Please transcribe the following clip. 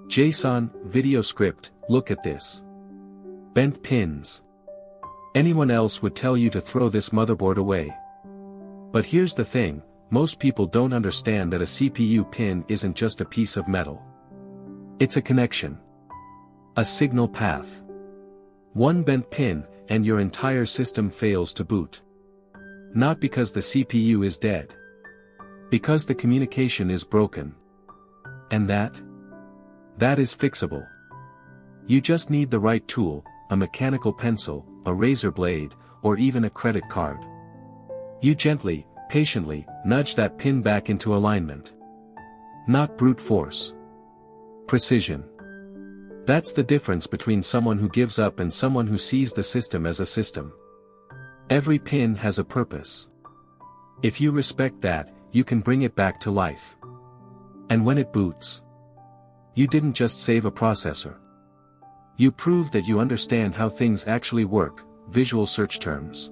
JSON, video script, look at this. Bent pins. Anyone else would tell you to throw this motherboard away. But here's the thing, most people don't understand that a CPU pin isn't just a piece of metal. It's a connection. A signal path. One bent pin, and your entire system fails to boot. Not because the CPU is dead. Because the communication is broken. And that is fixable. You just need the right tool, a mechanical pencil, a razor blade, or even a credit card. You gently, patiently, nudge that pin back into alignment. Not brute force. Precision. That's the difference between someone who gives up and someone who sees the system as a system. Every pin has a purpose. If you respect that, you can bring it back to life. And when it boots, you didn't just save a processor. You prove that you understand how things actually work. Visual search terms.